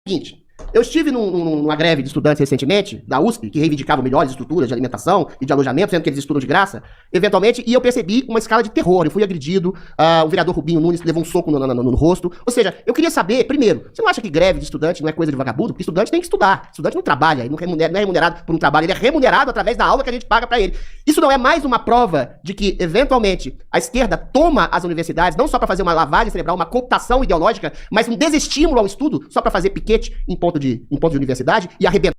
seguinte, eu estive numa greve de estudantes recentemente, da USP, que reivindicavam melhores estruturas de alimentação e de alojamento, sendo que eles estudam de graça, eventualmente, e eu percebi uma escala de terror. Eu fui agredido, o vereador Rubinho Nunes levou um soco no rosto. Ou seja, eu queria saber, primeiro, você não acha que greve de estudante não é coisa de vagabundo? Porque estudante tem que estudar. Estudante não trabalha, ele não é remunerado por um trabalho, ele é remunerado através da aula que a gente paga pra ele. Isso não é mais uma prova de que, eventualmente, a esquerda toma as universidades, não só pra fazer uma lavagem cerebral, uma cooptação ideológica, mas um desestímulo ao estudo, só pra fazer piquete em ponto de universidade e arrebentar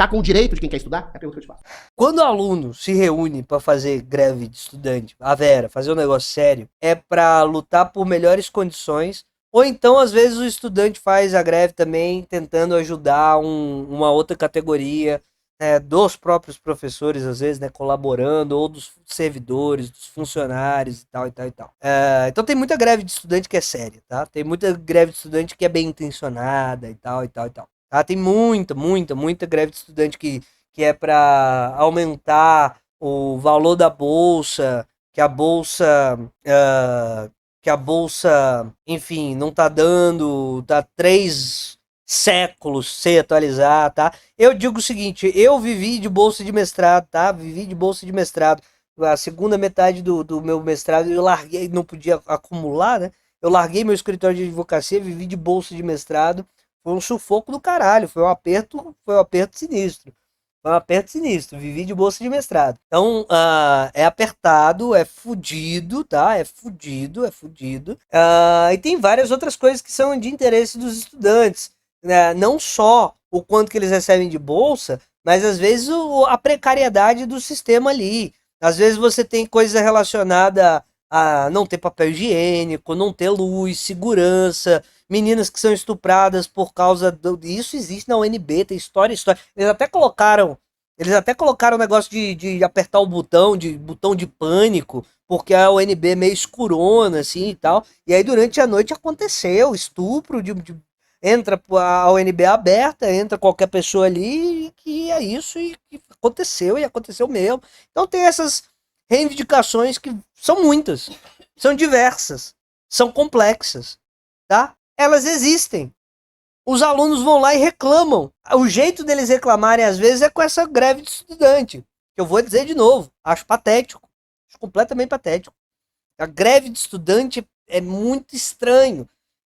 com o direito de quem quer estudar? É a pergunta que eu te faço. Quando o aluno se reúne para fazer greve de estudante, a Vera, fazer um negócio sério, é para lutar por melhores condições, ou então às vezes o estudante faz a greve também tentando ajudar uma outra categoria, dos próprios professores, às vezes, né, colaborando, ou dos servidores, dos funcionários e tal, e tal, e tal. Então tem muita greve de estudante que é séria, tá? Tem muita greve de estudante que é bem intencionada e tal, e tal, e tal. Tá? Tem muita greve de estudante que é para aumentar o valor da bolsa, que a bolsa, enfim, não tá dando, tá 3 séculos sem atualizar, tá? Eu digo o seguinte, eu vivi de bolsa de mestrado, tá? Vivi de bolsa de mestrado. A segunda metade do meu mestrado eu larguei, não podia acumular, né? Eu larguei meu escritório de advocacia, vivi de bolsa de mestrado. Foi um sufoco do caralho, foi um aperto sinistro. Foi um aperto sinistro, vivi de bolsa de mestrado. Então, é apertado, é fudido, tá? É fudido, é fudido. E tem várias outras coisas que são de interesse dos estudantes, né? Não só o quanto que eles recebem de bolsa, mas às vezes a precariedade do sistema ali. Às vezes você tem coisa relacionada a não ter papel higiênico, não ter luz, segurança, meninas que são estupradas por causa isso existe na UNB, tem história. Eles até colocaram o negócio de apertar o botão de pânico, porque a UNB é meio escurona, assim, e tal. E aí durante a noite aconteceu estupro, entra a UNB aberta, entra qualquer pessoa ali, que é isso, e aconteceu mesmo. Então tem essas reivindicações que são muitas, são diversas, são complexas, tá? Elas existem. Os alunos vão lá e reclamam. O jeito deles reclamarem, às vezes, é com essa greve de estudante. Que eu vou dizer de novo, acho patético. Acho completamente patético. A greve de estudante é muito estranho.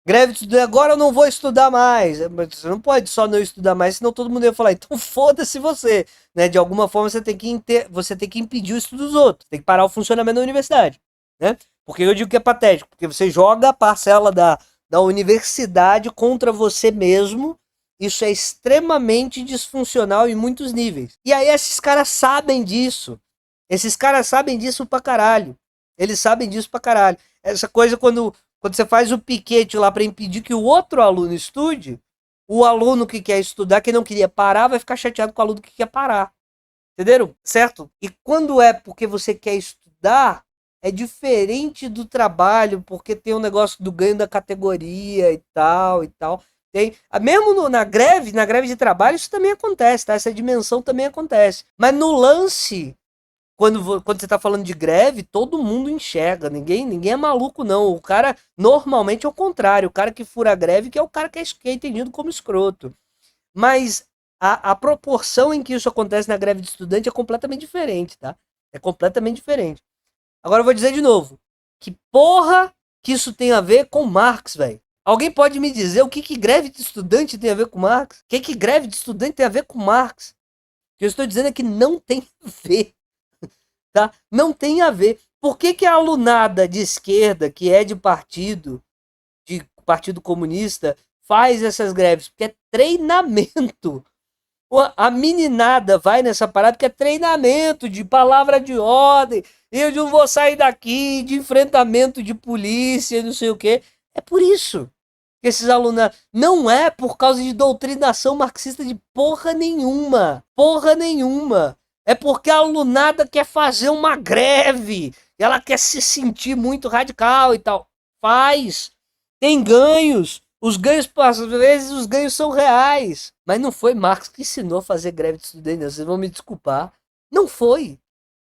Greve de estudante, agora eu não vou estudar mais. Mas você não pode só não estudar mais, senão todo mundo ia falar, então foda-se você. Né? De alguma forma você tem que impedir o estudo dos outros. Tem que parar o funcionamento da universidade. Né? Porque eu digo que é patético, porque você joga a parcela da universidade contra você mesmo. Isso é extremamente disfuncional em muitos níveis. E aí esses caras sabem disso. Esses caras sabem disso pra caralho. Eles sabem disso pra caralho. Essa coisa quando você faz o piquete lá para impedir que o outro aluno estude, o aluno que quer estudar, que não queria parar, vai ficar chateado com o aluno que quer parar. Entenderam? Certo? E quando é porque você quer estudar, é diferente do trabalho, porque tem um negócio do ganho da categoria e tal, e tal. Tem, mesmo na greve de trabalho, isso também acontece, tá? Essa dimensão também acontece. Mas no lance, quando você tá falando de greve, todo mundo enxerga, ninguém é maluco não. O cara, normalmente é o contrário, o cara que fura a greve que é o cara que é entendido como escroto. Mas a proporção em que isso acontece na greve de estudante é completamente diferente, tá? É completamente diferente. Agora eu vou dizer de novo. Que porra que isso tem a ver com Marx, velho? Alguém pode me dizer o que greve de estudante tem a ver com Marx? O que greve de estudante tem a ver com Marx? O que eu estou dizendo é que não tem a ver. Tá? Não tem a ver. Por que a alunada de esquerda, que é de partido comunista, faz essas greves? Porque é treinamento. A meninada vai nessa parada porque é treinamento de palavra de ordem. Eu não vou sair daqui, de enfrentamento de polícia, não sei o quê. É por isso que esses alunos... Não é por causa de doutrinação marxista de porra nenhuma. Porra nenhuma. É porque a alunada quer fazer uma greve. Ela quer se sentir muito radical e tal. Faz. Tem ganhos. Os ganhos, às vezes, os ganhos são reais. Mas não foi Marx que ensinou a fazer greve de estudantes. Vocês vão me desculpar. Não foi.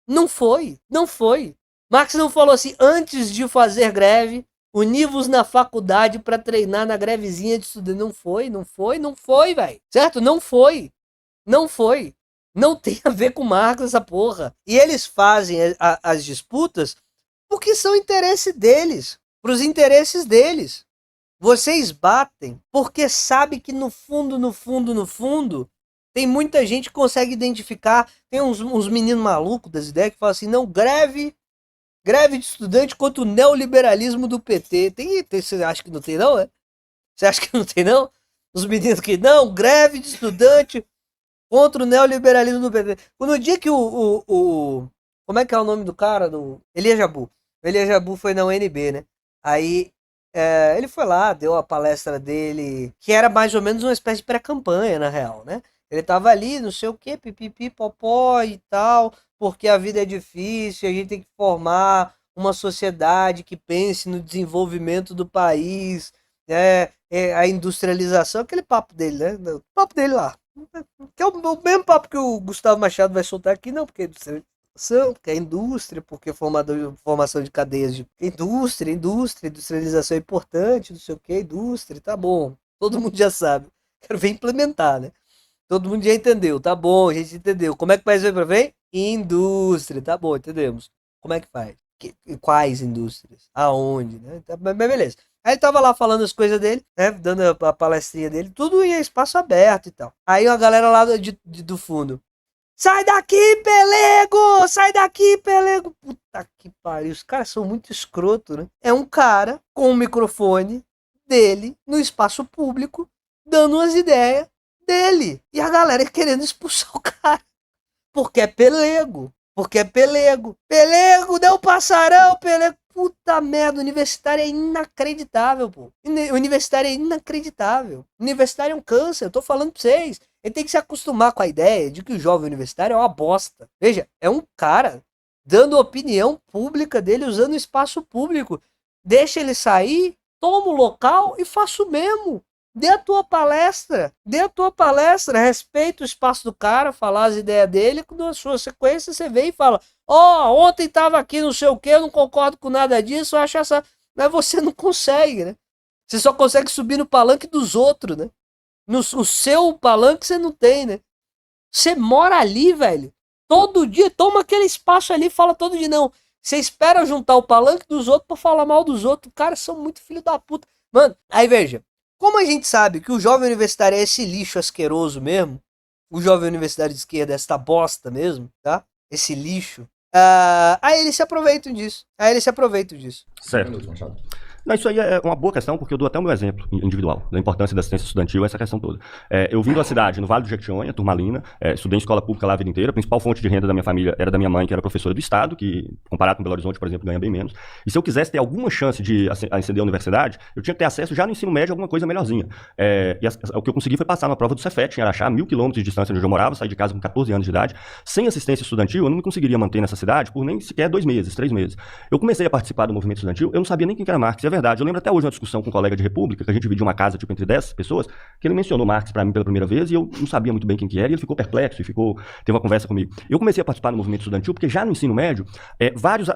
Não foi. Não foi. Marx não falou assim, antes de fazer greve, Univos na faculdade pra treinar na grevezinha de estudante. Não foi, velho. Certo? Não foi. Não foi. Não tem a ver com Marx essa porra. E eles fazem as disputas porque são interesse deles. Pros interesses deles. Vocês batem porque sabe que no fundo, tem muita gente que consegue identificar. Tem uns meninos malucos das ideias que falam assim, não, greve de estudante contra o neoliberalismo do PT. Você acha que não tem não, é? Você acha que não tem não? Os meninos que, não, greve de estudante contra o neoliberalismo do PT. No dia que como é que é o nome do cara? Elias Jabbour. O Elias Jabbour foi na UNB, né? Aí ele foi lá, deu a palestra dele, que era mais ou menos uma espécie de pré-campanha, na real, né? Ele tava ali, não sei o que, pipipi, popó e tal, porque a vida é difícil, a gente tem que formar uma sociedade que pense no desenvolvimento do país, né? A industrialização, aquele papo dele, né? O papo dele lá. Que é o mesmo papo que o Gustavo Machado vai soltar aqui, não, porque porque é indústria, porque formação de cadeias de industrialização é importante, não sei o que, indústria, tá bom. Todo mundo já sabe. Quero ver implementar, né? Todo mundo já entendeu, tá bom, a gente entendeu. Como é que faz pra ver? Indústria, tá bom, entendemos. Como é que faz? Quais indústrias? Aonde, né? Mas beleza. Aí ele tava lá falando as coisas dele, né? Dando a palestrinha dele, tudo em espaço aberto e tal. Aí a galera lá do fundo. Sai daqui, pelego! Sai daqui, pelego! Puta que pariu, os caras são muito escroto, né? É um cara com o microfone dele no espaço público, dando umas ideias dele. E a galera querendo expulsar o cara. Porque é pelego. Pelego, deu passarão, pelego. Puta merda, o universitário é inacreditável, pô. O universitário é inacreditável. O universitário é um câncer, eu tô falando pra vocês. Ele tem que se acostumar com a ideia de que o jovem universitário é uma bosta. Veja, é um cara dando opinião pública dele, usando o espaço público. Deixa ele sair, toma o local e faça o mesmo. Dê a tua palestra, respeita o espaço do cara, falar as ideias dele, na sua sequência você vem e fala, ontem tava aqui não sei o que, eu não concordo com nada disso, eu acho essa... Mas você não consegue, né? Você só consegue subir no palanque dos outros, né? O seu palanque você não tem, né? Você mora ali, velho, todo dia, toma aquele espaço ali, fala todo dia, não. Você espera juntar o palanque dos outros pra falar mal dos outros, caras são muito filho da puta. Mano, aí veja, como a gente sabe que o jovem universitário é esse lixo asqueroso mesmo, o jovem universitário de esquerda é esta bosta mesmo, tá? Esse lixo. Aí eles se aproveitam disso. Certo. Não, isso aí é uma boa questão, porque eu dou até o meu exemplo individual, da importância da assistência estudantil, essa questão toda. Eu vim da cidade, no Vale do Jequitinhonha, Turmalina, estudei em escola pública lá a vida inteira, a principal fonte de renda da minha família era da minha mãe, que era professora do Estado, que, comparado com Belo Horizonte, por exemplo, ganha bem menos. E se eu quisesse ter alguma chance de ascender a universidade, eu tinha que ter acesso já no ensino médio a alguma coisa melhorzinha. O que eu consegui foi passar na prova do Cefet, em Araxá, 1.000 quilômetros de distância onde eu morava, saí de casa com 14 anos de idade. Sem assistência estudantil, eu não me conseguiria manter nessa cidade por nem sequer 2 meses, 3 meses. Eu comecei a participar do movimento estudantil, eu não sabia nem quem era Marx, é verdade. Eu lembro até hoje uma discussão com um colega de República, que a gente dividia uma casa tipo entre 10 pessoas, que ele mencionou Marx pra mim pela primeira vez e eu não sabia muito bem quem que era, e ele ficou perplexo e teve uma conversa comigo. Eu comecei a participar do movimento estudantil porque já no ensino médio, vários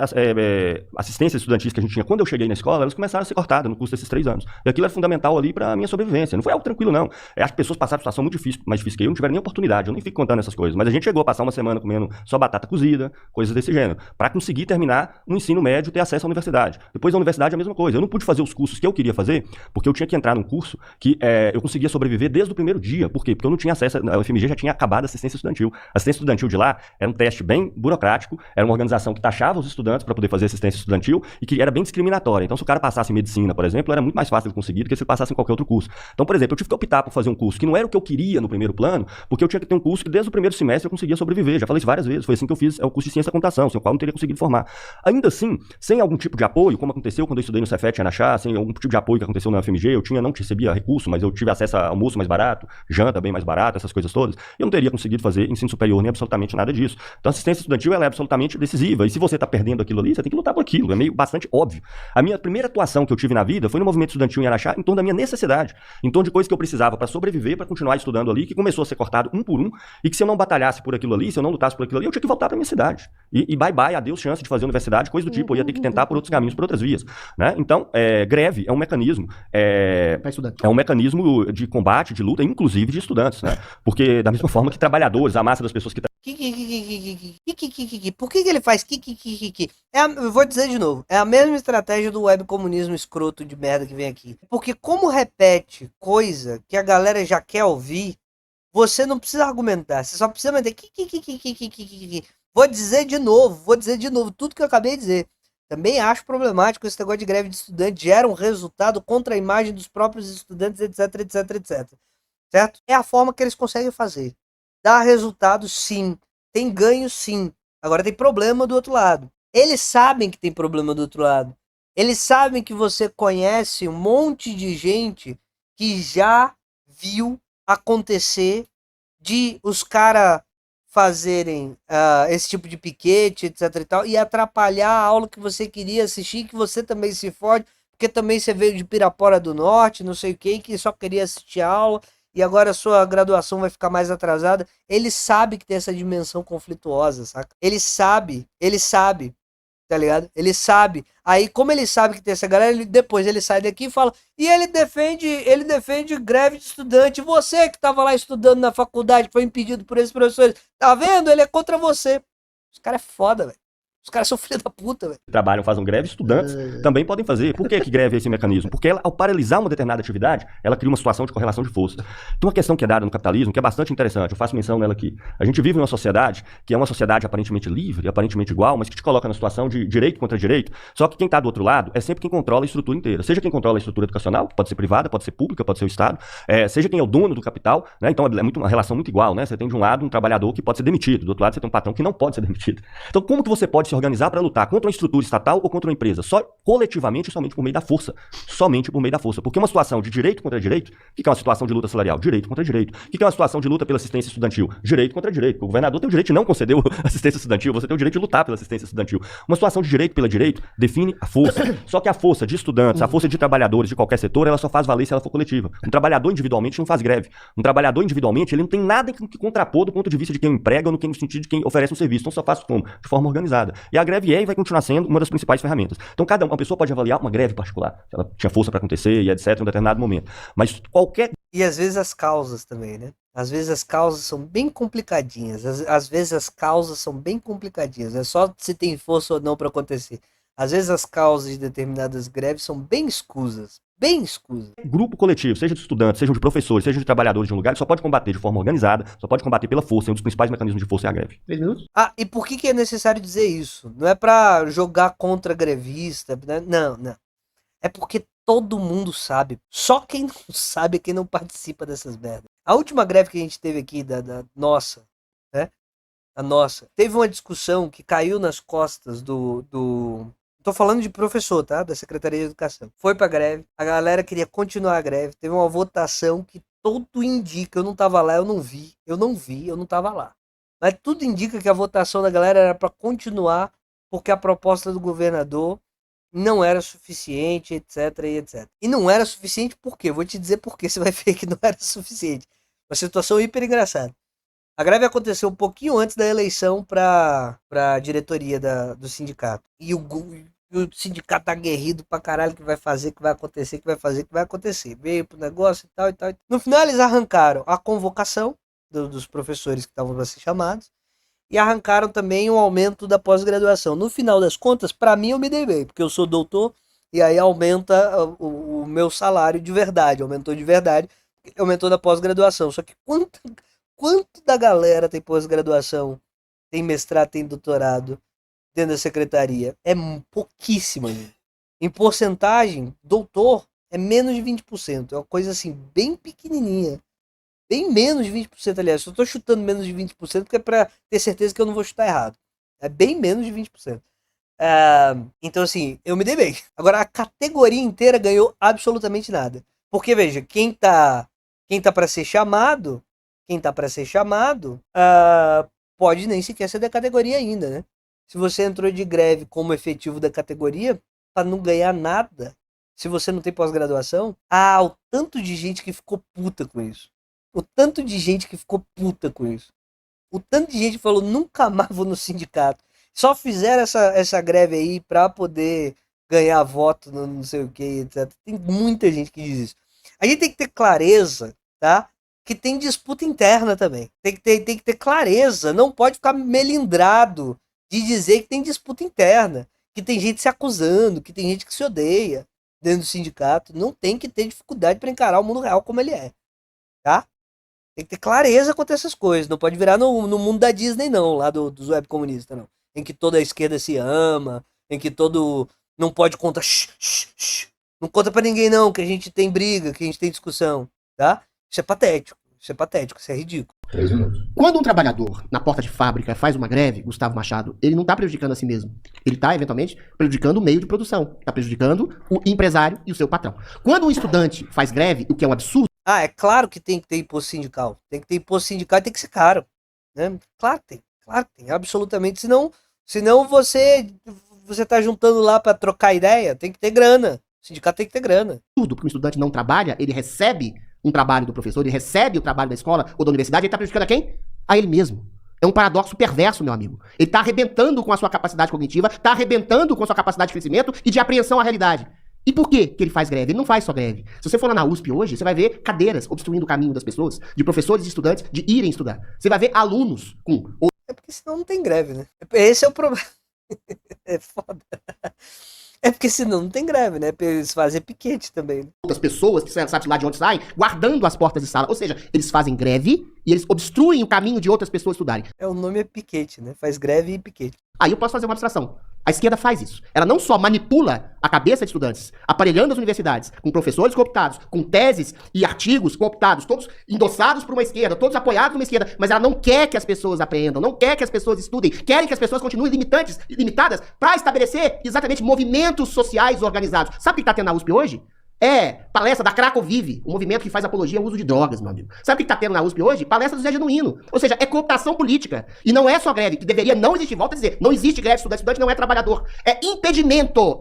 assistências estudantis que a gente tinha quando eu cheguei na escola, elas começaram a ser cortadas no curso desses 3 anos. E aquilo era fundamental ali pra minha sobrevivência. Não foi algo tranquilo, não. As pessoas passaram situação muito difícil, mais difícil que eu, não tiveram nem oportunidade, eu nem fico contando essas coisas. Mas a gente chegou a passar uma semana comendo só batata cozida, coisas desse gênero, pra conseguir terminar no ensino médio, ter acesso à universidade. Depois da universidade é a mesma coisa. Eu não pude fazer os cursos que eu queria fazer, porque eu tinha que entrar num curso que eu conseguia sobreviver desde o primeiro dia. Por quê? Porque eu não tinha acesso, a UFMG já tinha acabado a assistência estudantil. A assistência estudantil de lá era um teste bem burocrático, era uma organização que taxava os estudantes para poder fazer assistência estudantil e que era bem discriminatória. Então, se o cara passasse em medicina, por exemplo, era muito mais fácil de conseguir do que se ele passasse em qualquer outro curso. Então, por exemplo, eu tive que optar por fazer um curso que não era o que eu queria no primeiro plano, porque eu tinha que ter um curso que desde o primeiro semestre eu conseguia sobreviver. Já falei isso várias vezes, foi assim que eu fiz o curso de ciência da computação, sem o qual eu não teria conseguido formar. Ainda assim, sem algum tipo de apoio, como aconteceu quando eu estudei no Cefet em Araxá, sem algum tipo de apoio que aconteceu na UFMG, eu não recebia recurso, mas eu tive acesso a almoço mais barato, janta bem mais barato, essas coisas todas, eu não teria conseguido fazer ensino superior nem absolutamente nada disso. Então a assistência estudantil ela é absolutamente decisiva, e se você está perdendo aquilo ali, você tem que lutar por aquilo, é meio bastante óbvio. A minha primeira atuação que eu tive na vida foi no movimento estudantil em Araxá, em torno da minha necessidade, em torno de coisas que eu precisava para sobreviver, para continuar estudando ali, que começou a ser cortado um por um, e que se eu não batalhasse por aquilo ali, se eu não lutasse por aquilo ali, eu tinha que voltar para minha cidade. E bye bye, adeus chance de fazer universidade, coisa do tipo, eu ia ter que tentar por outros caminhos, por outras vias, né? Então, Então, greve é um mecanismo, é um mecanismo de combate, de luta, inclusive de estudantes, né? Porque da mesma forma que trabalhadores, a massa das pessoas que Por que ele faz eu vou dizer de novo, é a mesma estratégia do webcomunismo escroto de merda que vem aqui. Porque como repete coisa que a galera já quer ouvir, você não precisa argumentar, você só precisa manter vou dizer de novo tudo que eu acabei de dizer. Também acho problemático esse negócio de greve de estudantes, gera um resultado contra a imagem dos próprios estudantes, etc, etc, etc. Certo? É a forma que eles conseguem fazer. Dá resultado, sim. Tem ganho, sim. Agora tem problema do outro lado. Eles sabem que tem problema do outro lado. Eles sabem que você conhece um monte de gente que já viu acontecer de os caras fazerem esse tipo de piquete, etc e tal, e atrapalhar a aula que você queria assistir, que você também se fode, porque também você veio de Pirapora do Norte, não sei o que só queria assistir a aula, e agora a sua graduação vai ficar mais atrasada. Ele sabe que tem essa dimensão conflituosa, saca? Ele sabe, tá ligado? Ele sabe. Aí, como ele sabe que tem essa galera, depois ele sai daqui e fala, e ele defende greve de estudante. Você que tava lá estudando na faculdade, foi impedido por esses professores, tá vendo? Ele é contra você. Os caras é foda, velho. Os caras são filha da puta, velho. Trabalham, fazem greve, estudantes também podem fazer. Por que greve é esse mecanismo? Porque ela, ao paralisar uma determinada atividade, ela cria uma situação de correlação de força. Tem uma questão que é dada no capitalismo que é bastante interessante, eu faço menção nela aqui. A gente vive numa sociedade que é uma sociedade aparentemente livre, aparentemente igual, mas que te coloca na situação de direito contra direito, só que quem está do outro lado é sempre quem controla a estrutura inteira. Seja quem controla a estrutura educacional, que pode ser privada, pode ser pública, pode ser o Estado, seja quem é o dono do capital, né? Então é uma relação muito igual, né? Você tem de um lado um trabalhador que pode ser demitido, do outro lado você tem um patrão que não pode ser demitido. Então como que você pode se organizar para lutar contra uma estrutura estatal ou contra uma empresa? Só coletivamente e somente por meio da força. Somente por meio da força. Porque uma situação de direito contra direito, o que é uma situação de luta salarial? Direito contra direito. O que é uma situação de luta pela assistência estudantil? Direito contra direito. O governador tem o direito de não conceder assistência estudantil, você tem o direito de lutar pela assistência estudantil. Uma situação de direito pela direito define a força. Só que a força de estudantes, a força de trabalhadores de qualquer setor, ela só faz valer se ela for coletiva. Um trabalhador individualmente não faz greve. Um trabalhador individualmente, ele não tem nada que contrapor do ponto de vista de quem emprega ou no sentido de quem oferece um serviço. Então só faz como? De forma organizada. E a greve e vai continuar sendo uma das principais ferramentas. Então, uma pessoa pode avaliar uma greve particular, se ela tinha força para acontecer e etc, em um determinado momento. Mas qualquer... E às vezes as causas também, né? Às vezes as causas são bem complicadinhas. Às vezes as causas são bem complicadinhas. É só se tem força ou não para acontecer. Às vezes as causas de determinadas greves são bem escusas. Bem escusas. Grupo coletivo, seja de estudantes, seja de professores, seja de trabalhadores de um lugar, ele só pode combater de forma organizada, só pode combater pela força. E um dos principais mecanismos de força é a greve. 3 minutos? E por que é necessário dizer isso? Não é para jogar contra grevista, né? Não. É porque todo mundo sabe. Só quem não sabe é quem não participa dessas merdas. A última greve que a gente teve aqui, da nossa, né? A nossa. Teve uma discussão que caiu nas costas Tô falando de professor, tá? Da Secretaria de Educação. Foi pra greve. A galera queria continuar a greve. Teve uma votação que tudo indica. Eu não tava lá, eu não vi. Eu não tava lá. Mas tudo indica que a votação da galera era pra continuar, porque a proposta do governador não era suficiente, etc, e etc. E não era suficiente por quê? Eu vou te dizer por quê. Você vai ver que não era suficiente. Uma situação hiper engraçada. A greve aconteceu um pouquinho antes da eleição para a diretoria do sindicato. E o sindicato aguerrido pra caralho que vai fazer, que vai acontecer, que vai fazer, que vai acontecer. Veio pro negócio e tal e tal. No final eles arrancaram a convocação dos professores que estavam para ser chamados e arrancaram também o aumento da pós-graduação. No final das contas, para mim eu me dei bem, porque eu sou doutor e aí aumenta o meu salário de verdade, aumentou de verdade, aumentou da pós-graduação. Só que quanto da galera tem pós-graduação, tem mestrado, tem doutorado dentro da secretaria? É pouquíssima, gente. Em porcentagem, doutor é menos de 20%. É uma coisa assim, bem pequenininha. Bem menos de 20%, aliás. Eu tô chutando menos de 20% porque é pra ter certeza que eu não vou chutar errado. É bem menos de 20%. Então, assim, eu me dei bem. Agora, a categoria inteira ganhou absolutamente nada. Porque, veja, quem tá pra ser chamado, pode nem sequer ser da categoria ainda, né? Se você entrou de greve como efetivo da categoria, para não ganhar nada, se você não tem pós-graduação, o tanto de gente que ficou puta com isso. O tanto de gente que ficou puta com isso. O tanto de gente que falou, nunca mais vou no sindicato. Só fizeram essa greve aí para poder ganhar voto no não sei o que, etc. Tem muita gente que diz isso. A gente tem que ter clareza, tá? Que tem disputa interna também. Tem que ter clareza. Não pode ficar melindrado de dizer que tem disputa interna. Que tem gente se acusando, que tem gente que se odeia dentro do sindicato. Não tem que ter dificuldade para encarar o mundo real como ele é. Tá? Tem que ter clareza quanto a essas coisas. Não pode virar no mundo da Disney, não. Lá dos web comunistas, não. Em que toda a esquerda se ama. Em que todo... Não pode contar... Não conta pra ninguém, não. Que a gente tem briga, que a gente tem discussão. Tá? Isso é patético. Isso é ridículo. 3 minutos. Quando um trabalhador na porta de fábrica faz uma greve, Gustavo Machado, ele não está prejudicando a si mesmo. Ele está, eventualmente, prejudicando o meio de produção. Está prejudicando o empresário e o seu patrão. Quando um estudante faz greve, o que é um absurdo... É claro que tem que ter imposto sindical. Tem que ter imposto sindical e tem que ser caro. Né? Claro que tem. Absolutamente. Senão você tá juntando lá para trocar ideia. Tem que ter grana. O sindicato tem que ter grana. Tudo, porque o estudante não trabalha, ele recebe um trabalho do professor, ele recebe o trabalho da escola ou da universidade, ele está prejudicando a quem? A ele mesmo. É um paradoxo perverso, meu amigo. Ele está arrebentando com a sua capacidade cognitiva, está arrebentando com a sua capacidade de crescimento e de apreensão à realidade. E por que ele faz greve? Ele não faz só greve. Se você for lá na USP hoje, você vai ver cadeiras obstruindo o caminho das pessoas, de professores e estudantes, de irem estudar. Você vai ver alunos com... É porque senão não tem greve, né? Esse é o problema. É foda. É porque senão não tem greve, né? Eles fazem piquete também. Né? Outras pessoas que sabe lá de onde saem, guardando as portas de sala. Ou seja, eles fazem greve e eles obstruem o caminho de outras pessoas estudarem. O nome é piquete, né? Faz greve e piquete. Aí eu posso fazer uma abstração. A esquerda faz isso. Ela não só manipula a cabeça de estudantes, aparelhando as universidades, com professores cooptados, com teses e artigos cooptados, todos endossados por uma esquerda, todos apoiados por uma esquerda, mas ela não quer que as pessoas aprendam, não quer que as pessoas estudem, querem que as pessoas continuem limitadas para estabelecer exatamente movimentos sociais organizados. Sabe o que está tendo na USP hoje? É palestra da Craco Vive, um movimento que faz apologia ao uso de drogas, meu amigo. Sabe o que tá tendo na USP hoje? Palestra do Zé Genuíno. Ou seja, é cooptação política. E não é só greve, que deveria não existir. Volto a dizer, não existe greve estudante não é trabalhador. É impedimento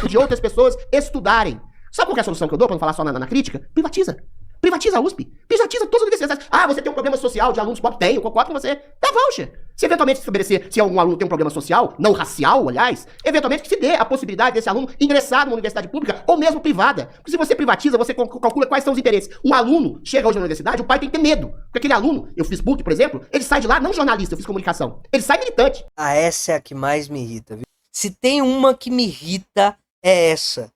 de outras pessoas estudarem. Sabe qual é a solução que eu dou, pra não falar só na crítica? Privatiza. Privatiza a USP. Privatiza todas as universidades. Ah, você tem um problema social de alunos pobres? Tenho, concordo com você. Dá voucher. Se eventualmente estabelecer se algum aluno tem um problema social, não racial, aliás, eventualmente que se dê a possibilidade desse aluno ingressar numa universidade pública ou mesmo privada. Porque se você privatiza, você calcula quais são os interesses. Um aluno chega hoje na universidade, o pai tem que ter medo. Porque aquele aluno, eu fiz PUC, por exemplo, ele sai de lá não jornalista, eu fiz comunicação. Ele sai militante. Essa é a que mais me irrita, viu? Se tem uma que me irrita, é essa.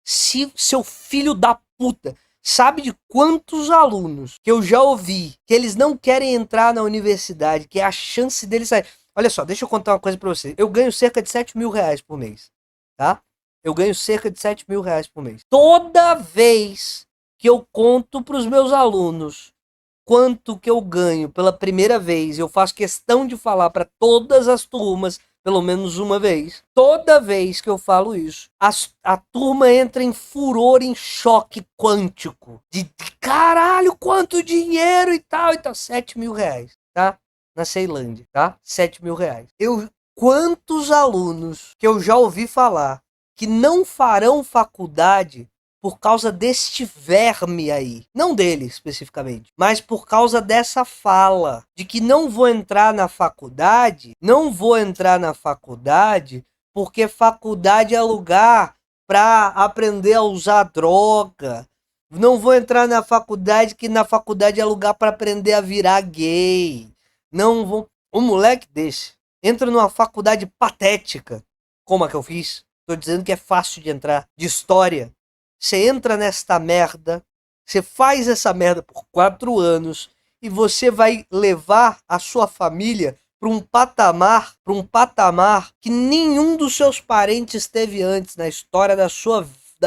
Se seu filho da puta... Sabe de quantos alunos que eu já ouvi que eles não querem entrar na universidade, que é a chance deles sair. Olha só, deixa eu contar uma coisa pra você. Eu ganho cerca de 7 mil reais por mês, tá? Eu ganho cerca de 7 mil reais por mês. Toda vez que eu conto pros meus alunos quanto que eu ganho pela primeira vez, eu faço questão de falar para todas as turmas, pelo menos uma vez. Toda vez que eu falo isso, a turma entra em furor, em choque quântico. De caralho, quanto dinheiro e tal. 7 mil reais, tá? Na Ceilândia, tá? 7 mil reais. Quantos alunos que eu já ouvi falar que não farão faculdade por causa deste verme aí. Não dele, especificamente. Mas por causa dessa fala. De que não vou entrar na faculdade. Porque faculdade é lugar pra aprender a usar droga. Não vou entrar na faculdade, que na faculdade é lugar pra aprender a virar gay. Não vou... Um moleque desse entra numa faculdade patética. Como a que eu fiz? Tô dizendo que é fácil de entrar. De história. Você entra nesta merda, você faz essa merda por 4 anos e você vai levar a sua família para um patamar que nenhum dos seus parentes teve antes na história da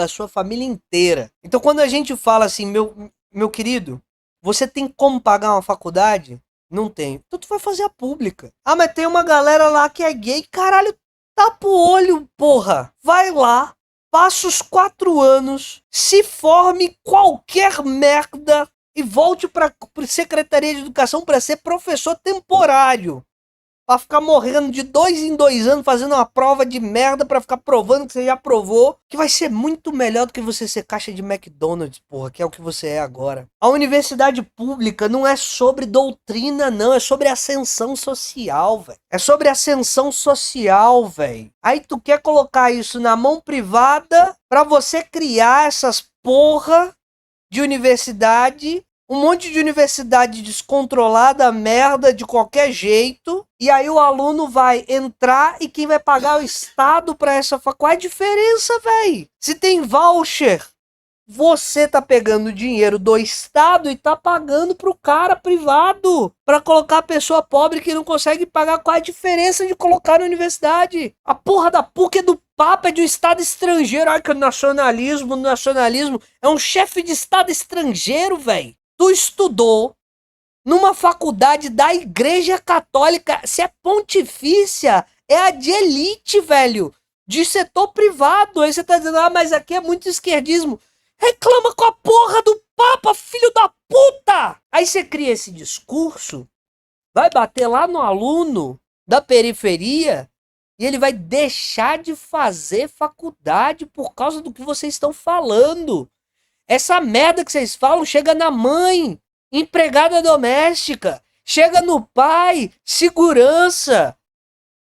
sua família inteira. Então quando a gente fala assim, meu querido, você tem como pagar uma faculdade? Não tem. Então tu vai fazer a pública. Ah, mas tem uma galera lá que é gay, caralho, tapa o olho, porra. Vai lá. Passa os 4 anos, se forme qualquer merda e volte para Secretaria de Educação para ser professor temporário. pra ficar morrendo de 2 em 2 anos, fazendo uma prova de merda pra ficar provando que você já provou, que vai ser muito melhor do que você ser caixa de McDonald's, porra, que é o que você é agora. A universidade pública não é sobre doutrina, não, é sobre ascensão social, velho. É sobre ascensão social, velho. Aí tu quer colocar isso na mão privada pra você criar essas porra de universidade, um monte de universidade descontrolada, merda, de qualquer jeito, e aí o aluno vai entrar e quem vai pagar é o Estado pra essa faculdade. Qual é a diferença, velho? Se tem voucher, você tá pegando dinheiro do Estado e tá pagando pro cara privado pra colocar a pessoa pobre que não consegue pagar. Qual é a diferença de colocar na universidade? A porra da PUC é do Papa, é de um Estado estrangeiro. Ai, que nacionalismo é um chefe de Estado estrangeiro, velho. Tu estudou numa faculdade da Igreja Católica, se é pontifícia, é a de elite, velho, de setor privado. Aí você tá dizendo, ah, mas aqui é muito esquerdismo. Reclama com a porra do Papa, filho da puta! Aí você cria esse discurso, vai bater lá no aluno da periferia e ele vai deixar de fazer faculdade por causa do que vocês estão falando. Essa merda que vocês falam chega na mãe, empregada doméstica, chega no pai, segurança.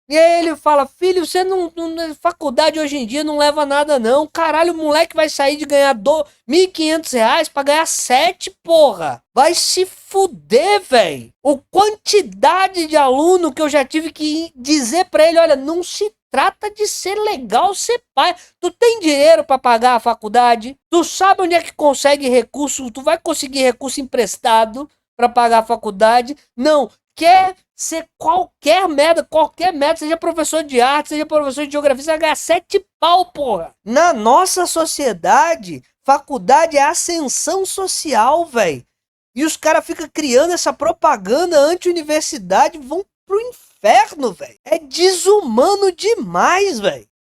E aí ele fala, filho, você não faculdade hoje em dia não leva nada não. Caralho, o moleque vai sair de ganhar R$1.500 pra ganhar 7, porra. Vai se fuder, velho. O quantidade de aluno que eu já tive que dizer pra ele, olha, não se trata de ser legal ser pai. Tu tem dinheiro pra pagar a faculdade? Tu sabe onde é que consegue recurso? Tu vai conseguir recurso emprestado pra pagar a faculdade? Não. Quer ser qualquer merda, seja professor de arte, seja professor de geografia, você vai ganhar 7 pau, porra. Na nossa sociedade, faculdade é ascensão social, velho. E os caras ficam criando essa propaganda anti-universidade, vão pro inferno, velho. É desumano demais, velho.